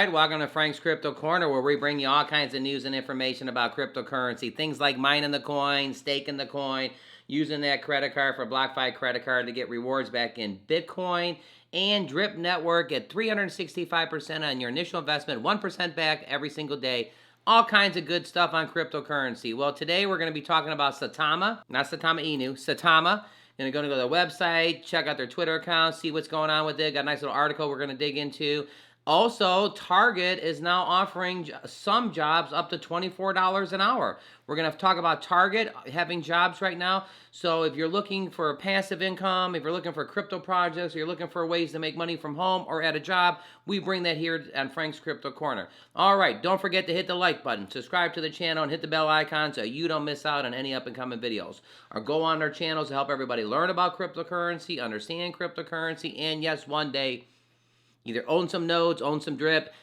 right, welcome to Frank's Crypto Corner, where we bring you all kinds of news and information about cryptocurrency. Things like mining the coin, staking the coin, using that credit card for BlockFi credit card to get rewards back in Bitcoin, and Drip Network at 365% on your initial investment, 1% back every single day. All kinds of good stuff on cryptocurrency. Well, today we're going to be talking about Saitama, not Saitama Inu, Saitama. Going to go to their website, check out their Twitter account, see what's going on with it. Got a nice little article we're going to dig into. Also, Target is now offering some jobs up to $24 an hour. We're going to talk about Target having jobs right now. So if you're looking for passive income, if you're looking for crypto projects, or you're looking for ways to make money from home or at a job, we bring that here on Frank's Crypto Corner. All right, don't forget to hit the like button, subscribe to the channel, and hit the bell icon so you don't miss out on any up-and-coming videos. Or go on our channels to help everybody learn about cryptocurrency, understand cryptocurrency, and yes, one day, either own some nodes, own some drip,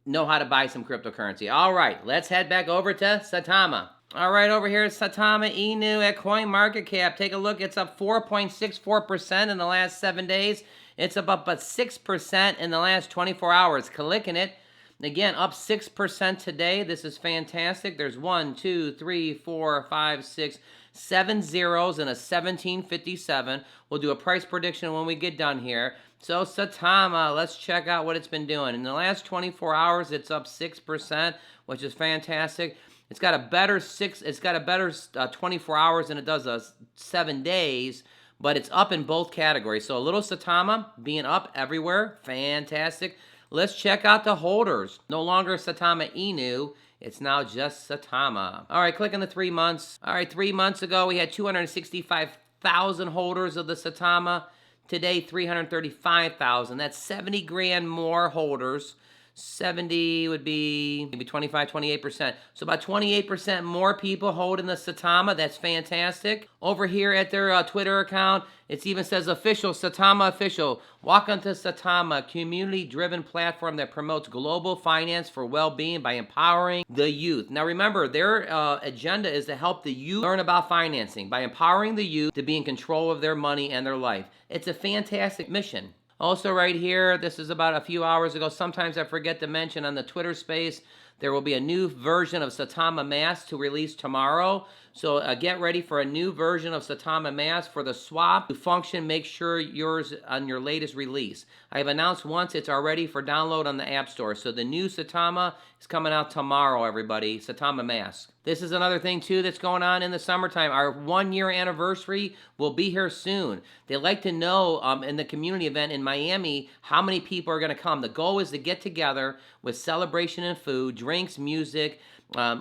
know how to buy some cryptocurrency. All right, let's head back over to Saitama. All right, over here is Saitama Inu at CoinMarketCap. Take a look. It's up 4.64% in the last 7 days. It's up 6% in the last 24 hours. Clicking it. Again, up 6% today. This is fantastic. There's 1, 2, 3, 4, 5, 6, 7 zeros and a 1757. We'll do a price prediction when we get done here. So Saitama, let's check out what it's been doing. In the last 24 hours, it's up 6%, which is fantastic. It's got a better 24 hours than it does 7 days, but it's up in both categories. So a little Saitama being up everywhere, fantastic. Let's check out the holders. No longer Saitama Inu. It's now just Saitama. All right, click on the 3 months. All right, 3 months ago, we had 265,000 holders of the Saitama. Today, 335,000. That's 70 grand more holders. 70 would be maybe 25, 28%. So about 28% more people holding the Saitama. That's fantastic. Over here at their Twitter account, it even says official, Saitama official. Welcome to Saitama, community-driven platform that promotes global finance for well-being by empowering the youth. Now remember, their agenda is to help the youth learn about financing by empowering the youth to be in control of their money and their life. It's a fantastic mission. Also right here, this is about a few hours ago. Sometimes I forget to mention on the Twitter space, there will be a new version of Saitama Mask to release tomorrow. So get ready for a new version of Saitama Mask for the swap to function. Make sure yours on your latest release. I have announced once it's already for download on the App Store. So the new Saitama is coming out tomorrow, everybody. Saitama Mask. This is another thing, too, that's going on in the summertime. Our 1-year anniversary will be here soon. They like to know in the community event in Miami how many people are going to come. The goal is to get together with celebration and food, drinks, music.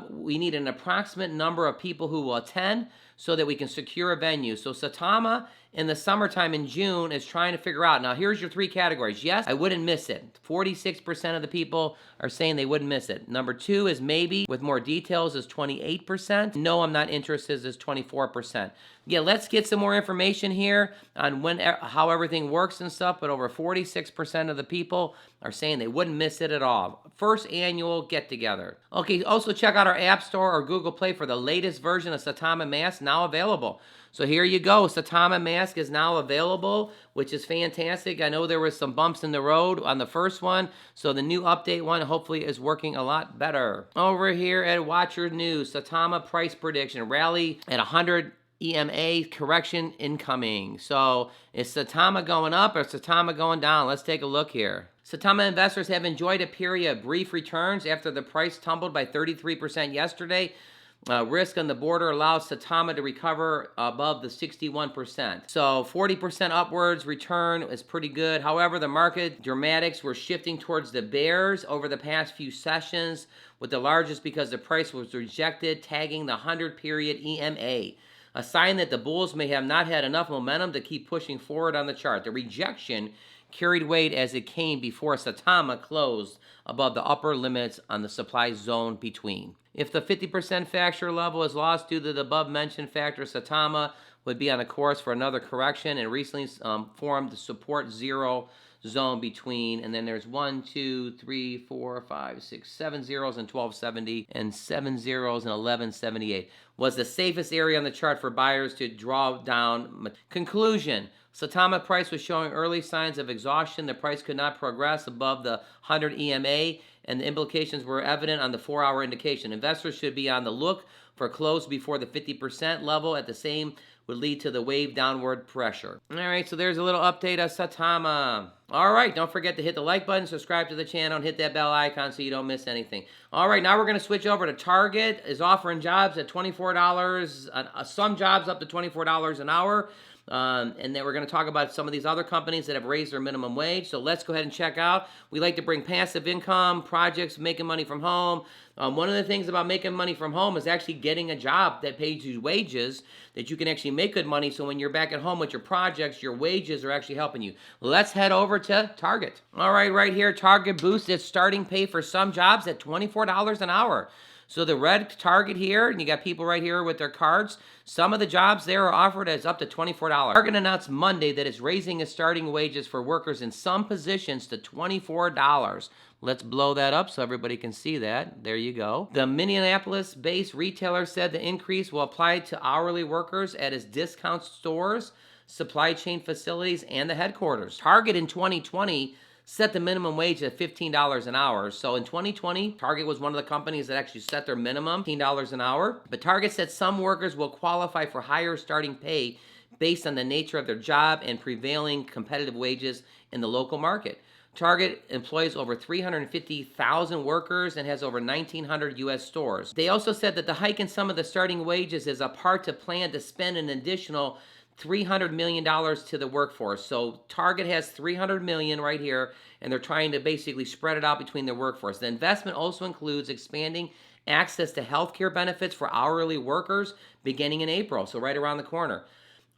We need an approximate number of people who will attend so that we can secure a venue. So Saitama in the summertime in June is trying to figure out. Now here's your 3 categories. Yes, I wouldn't miss it. 46% of the people are saying they wouldn't miss it. Number 2 is maybe, with more details, is 28%. No, I'm not interested, is 24%. Yeah, let's get some more information here on how everything works and stuff, but over 46% of the people are saying they wouldn't miss it at all. First annual get-together. Okay, also check out our App Store or Google Play for the latest version of Saitama Mask, now available. So here you go. Saitama Mask is now available, which is fantastic. I know there were some bumps in the road on the first one, so the new update one hopefully is working a lot better. Over here at Watcher News, Saitama price prediction, rally at 100 EMA, correction incoming. So is Saitama going up or Saitama going down? Let's take a look here. Saitama investors have enjoyed a period of brief returns after the price tumbled by 33% yesterday. Risk on the border allows Saitama to recover above the 61%. So 40% upwards return is pretty good. However, the market dramatics were shifting towards the bears over the past few sessions, with the largest because the price was rejected, tagging the 100-period EMA. A sign that the bulls may have not had enough momentum to keep pushing forward on the chart. The rejection carried weight as it came before Saitama closed above the upper limits on the supply zone between. If the 50% factor level is lost due to the above-mentioned factor, Saitama would be on a course for another correction and recently formed the support zero zone between, and then there's 1, 2, 3, 4, 5, 6, 7 zeros and 1270 and 7 zeros and 1178 was the safest area on the chart for buyers to draw down. Conclusion: Saitama price was showing early signs of exhaustion. The price could not progress above the 100 EMA, and the implications were evident on the 4-hour indication. Investors should be on the look for close before the 50% level. At the same would lead to the wave downward pressure. All right, so there's a little update of Saitama. All right, don't forget to hit the like button, subscribe to the channel, and hit that bell icon so you don't miss anything. All right, now we're going to switch over to Target. Is offering jobs at $24, some jobs up to $24 an hour. And then we're going to talk about some of these other companies that have raised their minimum wage. So let's go ahead and check out. We like to bring passive income, projects, making money from home. One of the things about making money from home is actually getting a job that pays you wages, that you can actually make good money. So when you're back at home with your projects, your wages are actually helping you. Let's head over to Target. All right here, Target boosts its starting pay for some jobs at $24 an hour. So the red Target here, and you got people right here with their cards. Some of the jobs there are offered as up to $24. Target announced Monday that it's raising its starting wages for workers in some positions to $24. Let's blow that up so everybody can see that. There you go. The Minneapolis-based retailer said the increase will apply to hourly workers at its discount stores, supply chain facilities, and the headquarters. Target in 2020 set the minimum wage at $15 an hour. So in 2020, Target was one of the companies that actually set their minimum, $15 an hour. But Target said some workers will qualify for higher starting pay based on the nature of their job and prevailing competitive wages in the local market. Target employs over 350,000 workers and has over 1,900 U.S. stores. They also said that the hike in some of the starting wages is a part to plan to spend an additional $300 million to the workforce. So Target has $300 million right here, and they're trying to basically spread it out between their workforce. The investment also includes expanding access to healthcare benefits for hourly workers beginning in April, so right around the corner.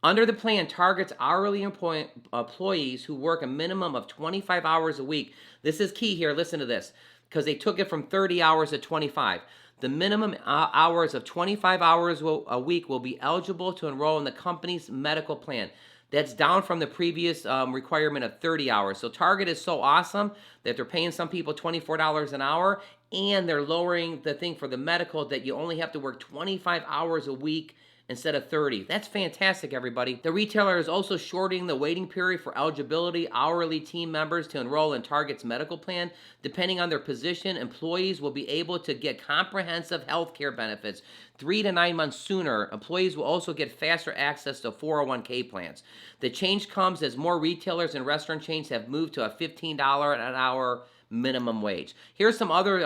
Under the plan, Target's hourly employees who work a minimum of 25 hours a week. This is key here. Listen to this, because they took it from 30 hours to 25. The minimum hours of 25 hours a week will be eligible to enroll in the company's medical plan. That's down from the previous requirement of 30 hours. So Target is so awesome that they're paying some people $24 an hour, and they're lowering the thing for the medical that you only have to work 25 hours a week instead of 30. That's fantastic, everybody. The retailer is also shortening the waiting period for eligibility hourly team members to enroll in Target's medical plan. Depending on their position, employees will be able to get comprehensive health care benefits 3 to 9 months sooner. Employees will also get faster access to 401k plans. The change comes as more retailers and restaurant chains have moved to a $15 an hour minimum wage. Here's some other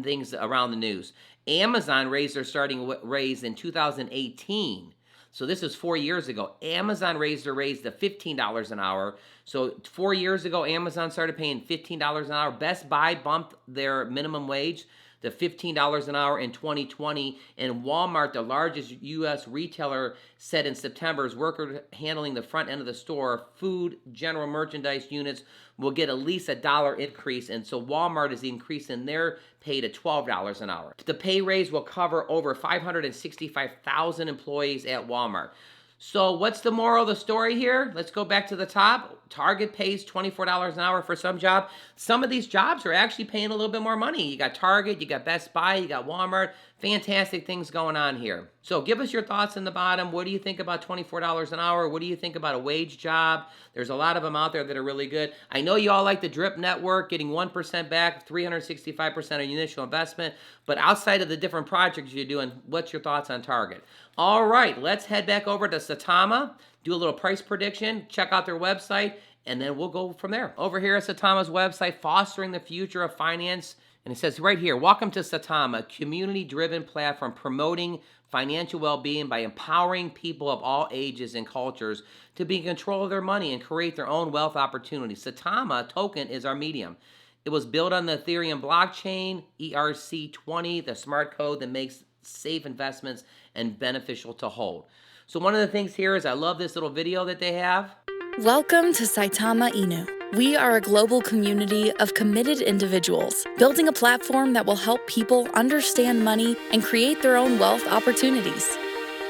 things around the news. Amazon raised their starting raise in 2018. So this is 4 years ago. Amazon raised their raise to $15 an hour. So 4 years ago, Amazon started paying $15 an hour. Best Buy bumped their minimum wage to $15 an hour in 2020. And Walmart, the largest U.S. retailer, said in September, as workers handling the front end of the store, food, general merchandise units will get at least $1 increase. And so Walmart is increasing their pay to $12 an hour. The pay raise will cover over 565,000 employees at Walmart. So what's the moral of the story here? Let's go back to the top. Target pays $24 an hour for some job. Some of these jobs are actually paying a little bit more money. You got Target, you got Best Buy, you got Walmart. Fantastic things going on here. So give us your thoughts in the bottom. What do you think about $24 an hour? What do you think about a wage job? There's a lot of them out there that are really good. I know you all like the Drip Network, getting 1% back, 365% of your initial investment. But outside of the different projects you're doing, what's your thoughts on Target? All right, let's head back over to Saitama, do a little price prediction, check out their website, and then we'll go from there. Over here at Saitama's website, Fostering the Future of Finance. And it says right here, welcome to Saitama, a community-driven platform promoting financial well-being by empowering people of all ages and cultures to be in control of their money and create their own wealth opportunities. Saitama token is our medium. It was built on the Ethereum blockchain, ERC20, the smart code that makes safe investments and beneficial to hold. So one of the things here is I love this little video that they have. Welcome to Saitama Inu. We are a global community of committed individuals, building a platform that will help people understand money and create their own wealth opportunities.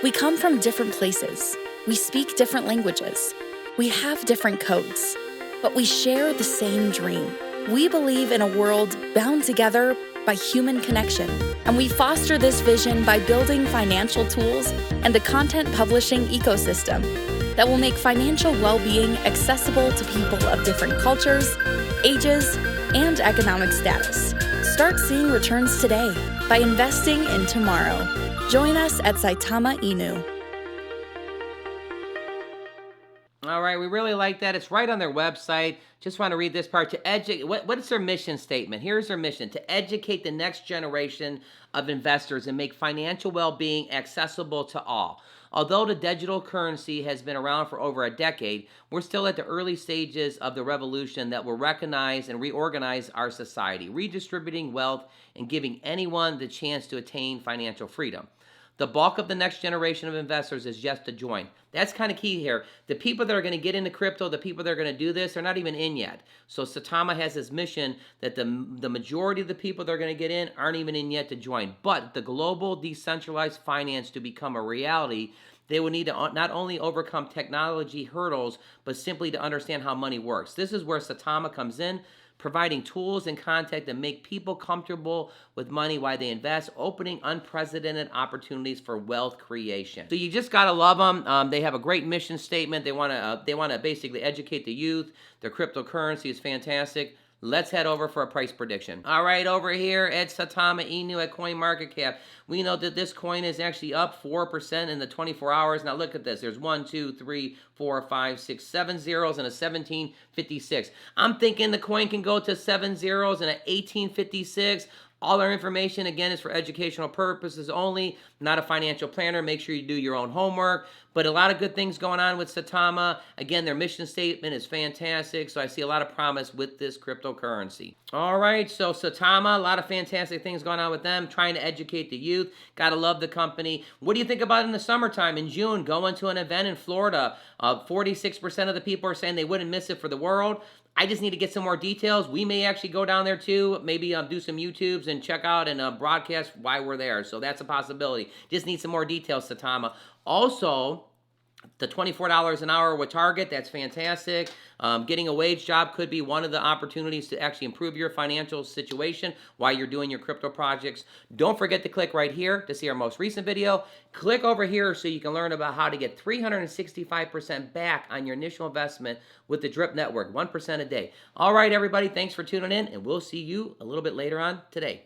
We come from different places. We speak different languages. We have different codes. but we share the same dream. We believe in a world bound together by human connection, and we foster this vision by building financial tools and a content publishing ecosystem that will make financial well-being accessible to people of different cultures, ages, and economic status. Start seeing returns today by investing in tomorrow. Join us at Saitama Inu. All right, we really like that. It's right on their website. Just want to read this part. To educate, what is their mission statement? Here's their mission: to educate the next generation of investors and make financial well-being accessible to all. Although the digital currency has been around for over a decade, we're still at the early stages of the revolution that will recognize and reorganize our society, redistributing wealth and giving anyone the chance to attain financial freedom. The bulk of the next generation of investors is yet to join. That's kind of key here. The people that are going to get into crypto, the people that are going to do this, they're not even in yet. So Saitama has this mission that the majority of the people that are going to get in aren't even in yet to join. But the global decentralized finance to become a reality, they will need to not only overcome technology hurdles, but simply to understand how money works. This is where Saitama comes in, providing tools and content that make people comfortable with money while they invest, opening unprecedented opportunities for wealth creation. So you just gotta love them. They have a great mission statement. They wanna basically educate the youth. Their cryptocurrency is fantastic. Let's head over for a price prediction. All right, over here at Saitama Inu at CoinMarketCap, we know that this coin is actually up 4% in the 24 hours. Now look at this. There's 1, 2, 3, 4, 5, 6, 7 zeros and a 1756. I'm thinking the coin can go to 7 zeros and an 1856. All our information, again, is for educational purposes only, not a financial planner. Make sure you do your own homework. But a lot of good things going on with Saitama. Again, their mission statement is fantastic, so I see a lot of promise with this cryptocurrency. All right, so Saitama, a lot of fantastic things going on with them, trying to educate the youth. Gotta love the company. What do you think about in the summertime, in June, going to an event in Florida? 46% of the people are saying they wouldn't miss it for the world. I just need to get some more details. We may actually go down there too, maybe do some YouTubes and check out and broadcast why we're there. So that's a possibility. Just need some more details, Saitama. Also, the $24 an hour with Target, that's fantastic. Getting a wage job could be one of the opportunities to actually improve your financial situation while you're doing your crypto projects. Don't forget to click right here to see our most recent video. Click over here so you can learn about how to get 365% back on your initial investment with the Drip Network, 1% a day. All right, everybody, thanks for tuning in, and we'll see you a little bit later on today.